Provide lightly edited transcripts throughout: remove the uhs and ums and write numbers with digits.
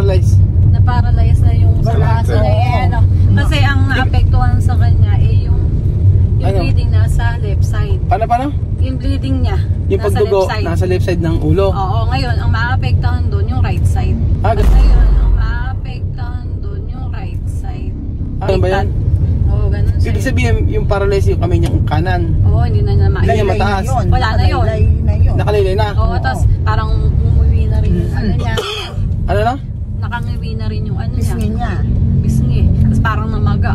Na-paralyze? Na-paralyze na yung sa braso niya. Eh, ano, kasi ang naapektuhan sa kanya yung bleeding nasa left side. Paano? Yung bleeding niya Yung nasa pagdugo, left side. nasa left side ng ulo. Oo, ngayon, ang maapektuhan doon yung right side. At ngayon, ang maapektuhan doon yung right side. Ano ba yan? Oo, ganun siya. Ibig sabihin, yung paralyze yung kamay niyang kanan. Oo, hindi na niya Hindi niya mataas. Wala na yun. Nakalaylay na. Oo, tapos parang umuwi na rin yung ano niya. Ano na? Nakangiwi na rin yung ano niya. Pisngi niya. Pisngi. Tapos parang namaga.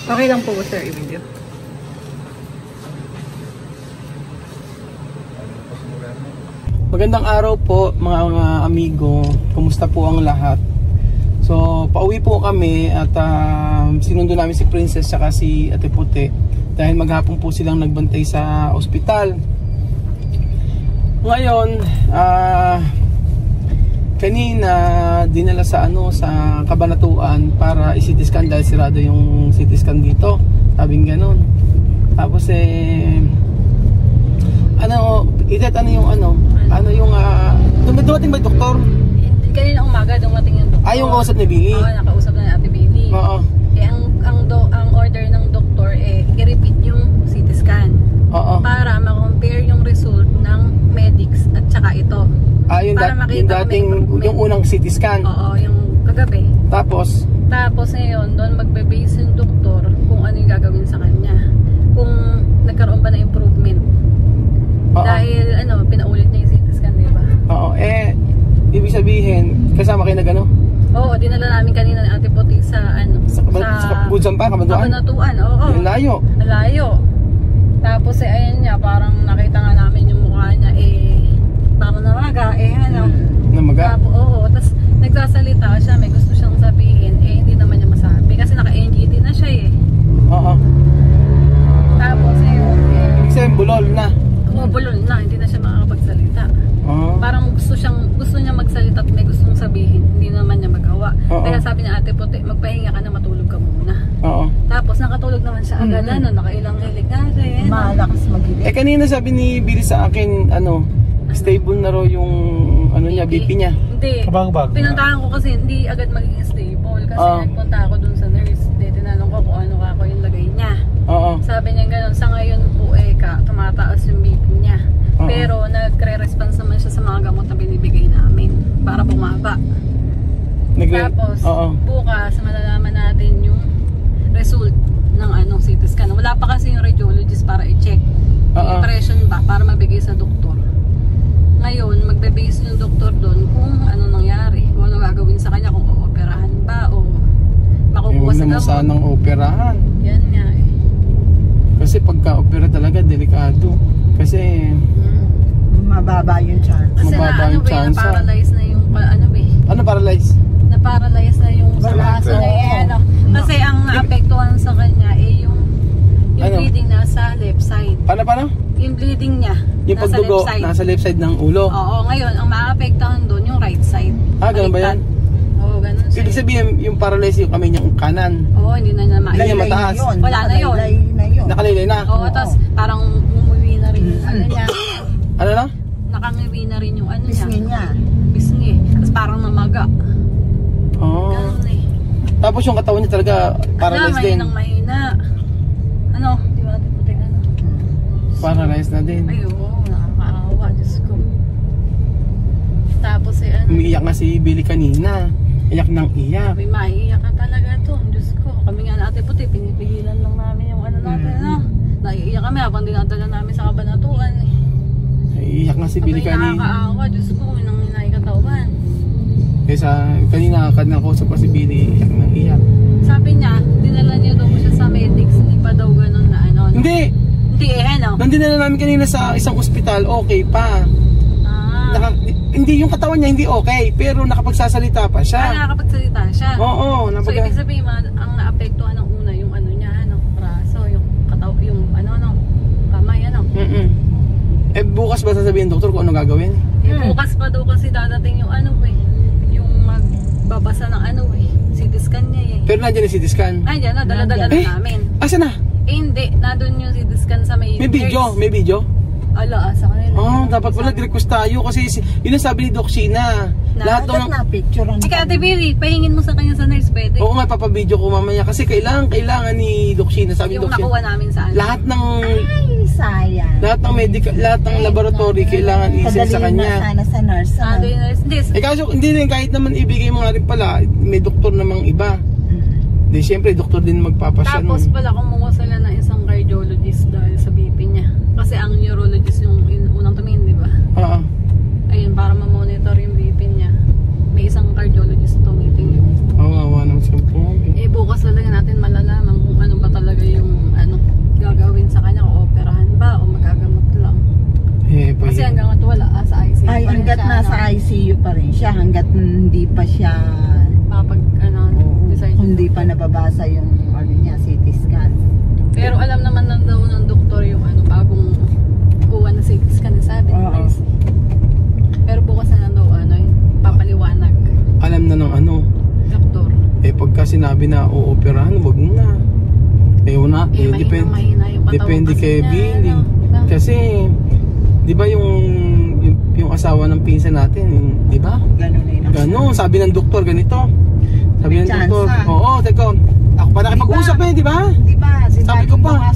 Okay lang po sir, i-video. Magandang araw po mga amigo. Kumusta po ang lahat? So, pauwi po kami at sinundo namin si Princess saka si Ate Puti dahil maghapon po silang nagbantay sa ospital. Ngayon, kanina dinala sa sa Kabanatuan para i-CT scan dahil sirado yung CT scan dito. Sabing ganun. Tapos dumating ba yung doktor? Kanina umaga dumating yung doktor. Yung kausap ni Billy? Oo, nakausap na ni Ate Billy. Oo. Ang order ng doktor i-repeat yung CT scan. Oo. Para ma-compare yung result ng medics at saka ito. Yung dating, yung unang CT scan? Oo, yung kagabi. Tapos ngayon, doon magbe-base yung doktor kung ano yung gagawin sa kanya. Kung nagkaroon ba na improvement. Dahil pinaulit niya yung CT scan, di ba? Oo, ibig sabihin, kasama kayo na gano'n? Oo, dinala namin kanina ni Ate Puti sa Kabanatuan? Kabanatuan, oo. Yung layo. Layo. Tapos ayan niya, parang nakita nga namin yung mukha niya, parang namaga, Namaga? Oo, tapos nagsasalita siya, may gusto siyang sabihin, hindi naman niya masabi. Kasi naka-NGT na siya Oo. Tapos ibig sabihin, bulol na? Bulol na, hindi na siya makakapagsalita. Oo. Parang gusto niya magsalita at may gustong sabihin, hindi naman niya magawa. Kaya sabi niya, Ate Puti, magpahinga ka na, matulog ka muna. Oo. Tapos nakakatulog naman siya agad, nakailang hilig nga siya. Malakas mag-hilig. Kanina sabi ni Billy sa akin, stable na raw yung niya, BP niya. Hindi. Kabag-bag. Pinuntahan ko kasi hindi agad magiging stable. Kasi nagpunta ako dun sa nurse. Tinanong ko kung ano ako yung lagay niya. Sabi niya gano'n, sa ngayon po tumataas yung BP niya. Pero nagre-response naman siya sa mga gamot na binibigay namin para bumaba. Tapos, bukas malalaman natin yung result ng CT scan. Wala pa kasi yung radiologist para i-check yung impression ba para mabigay sa doktor. Ngayon, magbe-base yung doktor doon kung ano nangyari, kung ano gagawin sa kanya, kung ooperahan ba o makukuha sa gamot. Sanang operahan. Yan nga Kasi pagka-opera talaga, delikado. Kasi mababa yung chance. Kasi na-paralyze na yung Ano paralyze? Na-paralyze na yung sa braso niya. Kasi ang naapektuhan sa kanya yung bleeding nasa left side. Paano? Yung bleeding niya Yung pagdugo, nasa left side ng ulo. Oo, ngayon, ang maapektuhan doon yung right side. Ganun ba yan? Oo, ganun siya. Ibig sabihin, yung paralyze yung kamay niyang kanan. Oo, hindi na Hindi niya mataas. Wala na yun. Nakalaylay na. Oo, tapos parang umuwi na rin yung niya. Ano na? Nakangiwi na rin yung Pisngi niya. Pisngi. Tapos parang namaga. Ganun Tapos yung katawan niya talaga paralyzed din. Mahina. Di ba natin puting Paralyzed na din. Ay, oo. Nakakaawa. Diyos ko. Tapos umiiyak nga si Billy kanina. Iyak ng iyak. May maiiyak ka talaga to. Diyos ko. Kami nga natin puti. Pinipigilan lang namin yung natin. Naiiyak kami habang dinadala namin sa kabanatuan. Iiyak nga si Billy kanina. Nakakaawa. Diyos ko. Nang hinahikatawan. Kanina nakausap ko si Billy. Iyak ng iyak. Sabi niya, dinala niya daw siya sa medics. Hindi pa daw ganun na Hindi! Nandun na namin kanina sa isang ospital, okay pa. Hindi yung katawan niya hindi okay, pero nakapagsasalita pa siya. Nakakapagsalita siya. Oo. So ibig sabihin, ang naapektuhan ng una yung niya, braso, yung katawan, yung kamay, bukas ba sasabihin doktor kung ano gagawin? Bukas pa daw kasi dadating yung yung magbabasa ng CT scan niya Pero nandiyan yung CT scan? Nandiyan na, dala-dala na namin. Asa na? Hindi, nandun yung CT scan sa may video? May video? Ala, sa kanila. Dapat wala, request tayo kasi yun ang sabi ni Doc Sheena. Lahat ng picture. Ika, Ate Billy, pahingin mo sa kanya sa nurse, pwede? Oo nga, papabideo ko mamaya kasi kailangan ni Doc Sheena. Sabi ni Doc Sheena. Yung nakuha namin sa lahat ng sayang. Lahat ng medical, lahat ng laboratory kailangan i-send sa kanya. Sana sa nurse. Kaso hindi rin, kahit naman ibigay mo nga rin pala, may doktor namang iba. Di syempre doktor din magpapasya. Tapos pala kumuha sila ng isang cardiologist dahil sa BP niya. Kasi ang neurologist yung unang tumingin, di ba? Ayun, para ma-monitor yung BP niya. May isang cardiologist tumitingin. Awa naman siya po. Bukas talaga natin malalaman kung ano ba talaga yung gagawin sa kanya, o operahan ba o magagamot lang. Kasi hanggang at wala sa ICU. Hanggat nasa ICU pa rin siya, hanggat hindi pa siya hindi pa nababasa yung CT scan. Pero alam naman na daw ng doktor yung bagong kuha na CT scan, sabi ng nurse. Pero bukas na daw papaliwanag. Alam na ng doktor. Pagka sinabi na uoperahan, wag na. Depende kay Billy. Kasi di ba yung asawa ng pinsan natin, di ba? Ganun, sabi ng doktor ganito. Sabi ng doktor, teko, ako pa nakipag-usap di ba? Di ba? Sabi ko pa,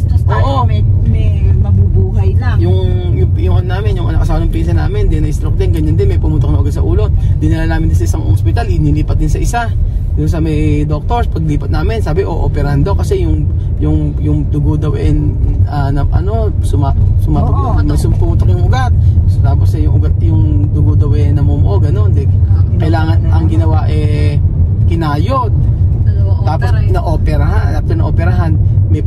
may mabubuhay lang. Yung namin, yung asawa ng pinsan namin, din na-stroke din, ganyan din, may pumutok na agad sa ulo. Dinala namin din sa isang ospital, inilipat din sa isa. Yung sa may doctors, paglipat namin, sabi, operahan daw kasi yung dugo daw pumutok yung ugat. Tapos yung dugo daw namumuo, gano'n. Kailangan, ang ginawa kinayod. Tapos na-operahan, after na-operahan, may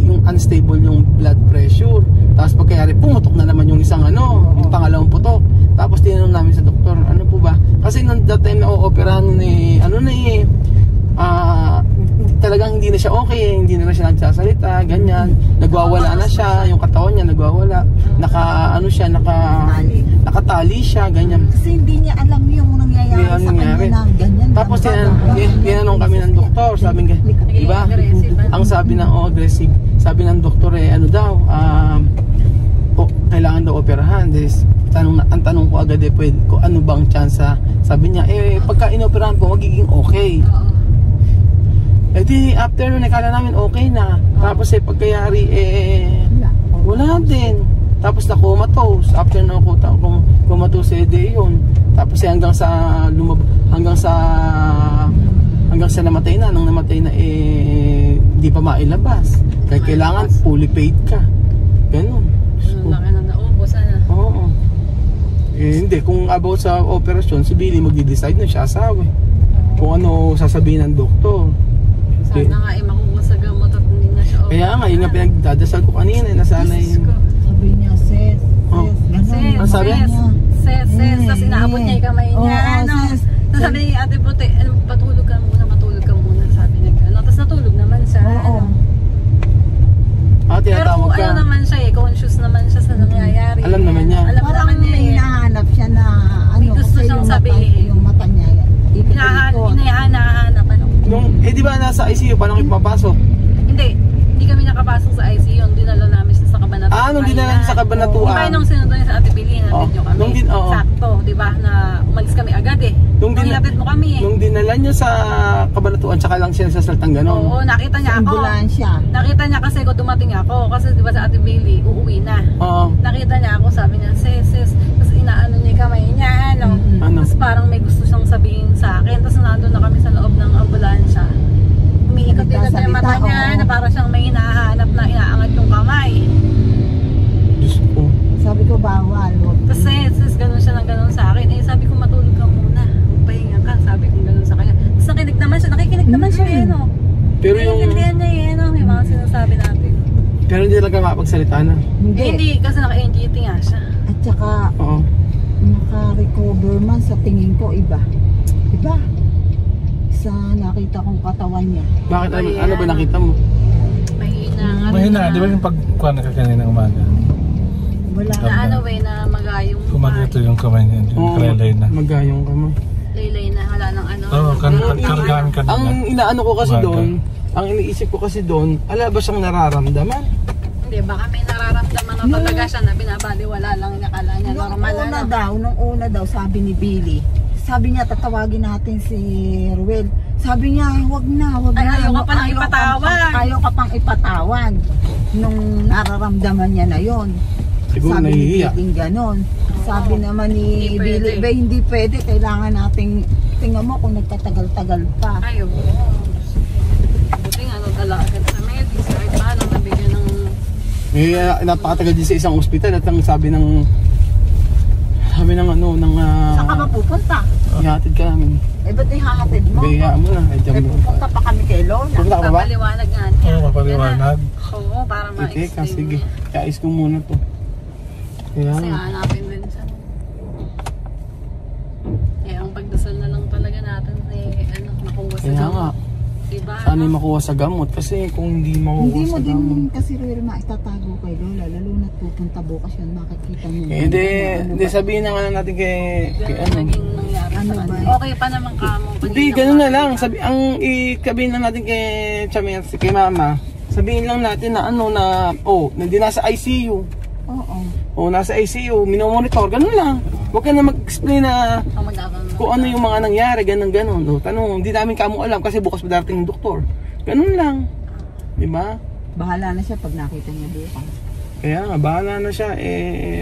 yung unstable yung blood pressure. Tapos pagkayari pumutok na naman yung isang yung pangalawang putok. Tapos tinanong namin sa doktor, ano po ba? Kasi nung that time na o-operahan talagang hindi na siya okay, hindi na siya nagsasalita, ganyan. Nagwawala na siya, yung katawan niya nagwawala. Nakatali siya, ganyan. Kasi hindi niya alam yung nangyayari sa kanya na ganyan. Tapos tinanong kami ng doktor, sabi nga, di ba? Ang sabi ng aggressive, sabi ng doktor ano daw, kailangan daw operahan. Ang tanong ko agad pwede ko ano bang chance, sabi niya pagka inoperahan po magiging okay. Di after nun nakala namin okay na. Tapos pagkayari wala din. Tapos na comatose. After na comatose yun. Tapos hanggang sa namatay na. Nang namatay na di pa mailabas. Kaya kailangan fully paid ka. Ganun. Laki na naubos Oo. Hindi, kung about sa operasyon, si Billy magdi-decide na siya asawa. Kung ano sasabihin ng doktor. Sana nga makuha sa gamot at hindi na siya kaya nga, yun nga pinagdadasal ko kanina na sana yung... Sabi niya, sis, Ang sabi niya? Sis, tapos inaabot niya yung kamay niya. Tapos sabi niya, Ate Puti, matulog ka muna, sabi niya. Tapos natulog naman siya. Pero kung ano naman siya conscious naman siya sa nangyayari. Alam naman niya. Parang may hinahanap siya na may gusto siyang sabihin. Yung mata niya yan. Hinahanap di ba nasa ICU, paano kayo papasok? Hindi kami nakapasok sa ICU. Dinala namin siya sa Kabanatuan. Nung dinala niya sa Kabanatuan. Di ba nung sinundo niya sa Ate Billy, na-video kami. Sakto, di ba, na umalis kami agad Nung nilapit mo kami Nung dinala niya sa Kabanatuan, tsaka lang siya sasaltang gano'n. Oo, nakita niya ako. Nakita niya kasi ko dumating ako. Kasi di ba sa Ate Billy, uuwi na. Nakita niya ako, sabi niya, sis. Tapos inaano niya yung kamay niya, Tapos parang may gusto siyang sabihin sa akin. Tapos nandun na kami sa loob ng ambulansya. Umiikot-ikot na yung mata niya, na parang siyang may hinahanap na inaangat yung kamay. Diyos ko. Sabi ko, bawal. Tapos sis, ganun siya ng ganun sa akin. Sabi ko, matulog ka muna. Magpahinga ka. Sabi ko ganun sa kanya. Tapos nakikinig naman siya, Pero yung... Nakikinig niya, yung mga sinasabi natin. Pero hindi talaga makapagsalita na. Hindi, kasi naka-NGT nga siya. At saka, naka-recover man sa tingin ko, iba. Sa nakita kong katawan niya. Bakit? Ano ba nakita mo? Mahina. Di ba yung pagkuha na kanina umaga? Wala na na magayong kumagito yung kamay niya. Laylay na. Magayong kamay. Laylay na. Wala nang kargaan ka na. Ang inaano ko kasi doon, ang iniisip ko kasi doon, ala ba siyang nararamdaman? Hindi, baka may nararamdaman na talaga siya na binabaliwala lang niya, kala niya normal Nung una daw, sabi ni Billy, sabi niya tatawagin natin si Ruel. Sabi niya, wag na. Ayaw ka pang ipatawag. Ayaw ka pang ipatawag. Nung nararamdaman niya na yon. Siguro sabi nahihiya. Sabi ni ganon. Sabi naman ni Billy, hindi pwede. Kailangan nating, tingnan mo kung nagtatagal-tagal pa. Ayaw. Buti nga, dala agad sa medis. Kahit paano, nabigyan ng... napakatagal din sa isang ospital at ang sabi ng saan ka mapupunta? Ihatid ka namin. Ba't ihahatid mo? Bayaan mo na. Pupunta pa kami kay Lola. Pupunta ka pa ba? Papaliwanag nga niya. Papaliwanag. Oo, para ma-explain. Sige. Kais ko muna to. Kasi hanapin din siya. Ang pagdasal na lang talaga natin makuha sa gamot. Diba? Sana makuha sa gamot kasi kung hindi makuha hindi sa gamot. Hindi mo din kasi Ruel maitatago kay Lola. Lalo na't pupunta bukas yun, makikita mo. Hindi sabihin na nga natin kay naging nangyari sa kanya. Okay pa naman ka mo. Hindi, ganun na lang. Ang ikabihin lang natin kay Chamers, kay Mama. Sabihin lang natin na nandiyan nasa ICU. Nasa ICU, minomonitor, ganun lang. Huwag ka na mag-explain na kung ano yung mga nangyari, ganun. Tanong, hindi namin kamo alam kasi bukas pa darating yung doktor. Ganun lang. Diba? Bahala na siya pag nakita niya bukas. Kaya nga, bahala na siya.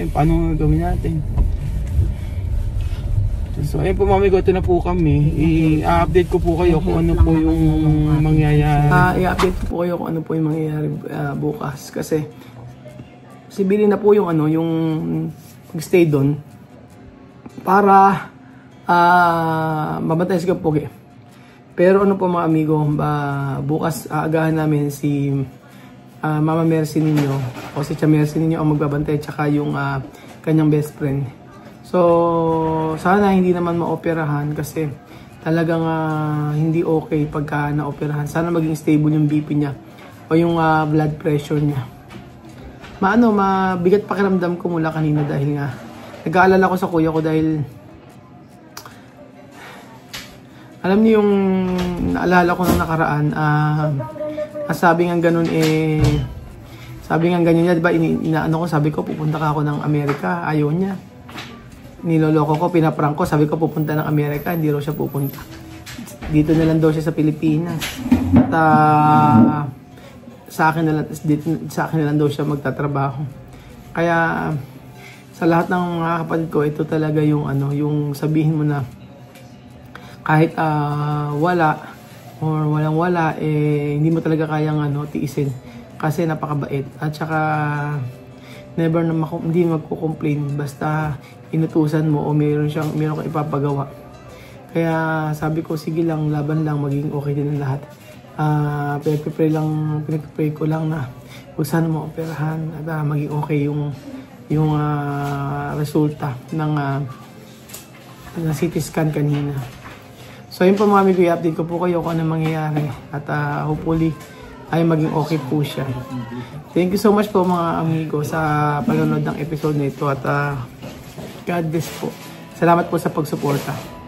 Paano gawin natin? So, ayun po mami ko, ito na po kami. I-update ko po kayo kung ano po yung mangyayari. I-update ko po kayo kung ano po yung mangyayari bukas. Kasi, si Billy na po yung yung mag-stay doon para mabantay si Kapogi. Pero ano po mga amigo, bukas aagahan namin si Mama Mercy ninyo o si Tia Mercy ninyo ang magbabantay tsaka yung kanyang best friend. So sana hindi naman maoperahan kasi talagang hindi okay pagka naoperahan. Sana maging stable yung BP niya o yung blood pressure niya. Mabigat pakiramdam ko mula kanina dahil nga nag-aalala ko sa kuya ko dahil Alam niyo yung naalala ko nung nakaraan, sabi nga ganun sabi nga ganyan niya, diba, inaano ko, sabi ko pupunta ka ako ng Amerika, ayaw niya. Niloloko ko, pinaprank ko, sabi ko pupunta ng Amerika, hindi raw siya pupunta. Dito na lang daw siya sa Pilipinas. At sa akin na lang daw siya magtatrabaho. Kaya sa lahat ng mga kapatid ko, ito talaga yung yung sabihin mo na kahit wala or walang-wala, hindi mo talaga kayang tiisin kasi napakabait. At saka never na hindi magko-complain basta inutusan mo o meron kang ipapagawa. Kaya sabi ko, sige lang, laban lang, maging okay din ang lahat. Pinag-pray ko lang na kung saan mo operahan at maging okay yung resulta ng CT scan kanina. So yun po mga amigo, i-update ko po kayo kung ano mangyayari at hopefully ay maging okay po siya. Thank you so much po mga amigo sa panonood ng episode na ito at God bless po. Salamat po sa pagsuporta.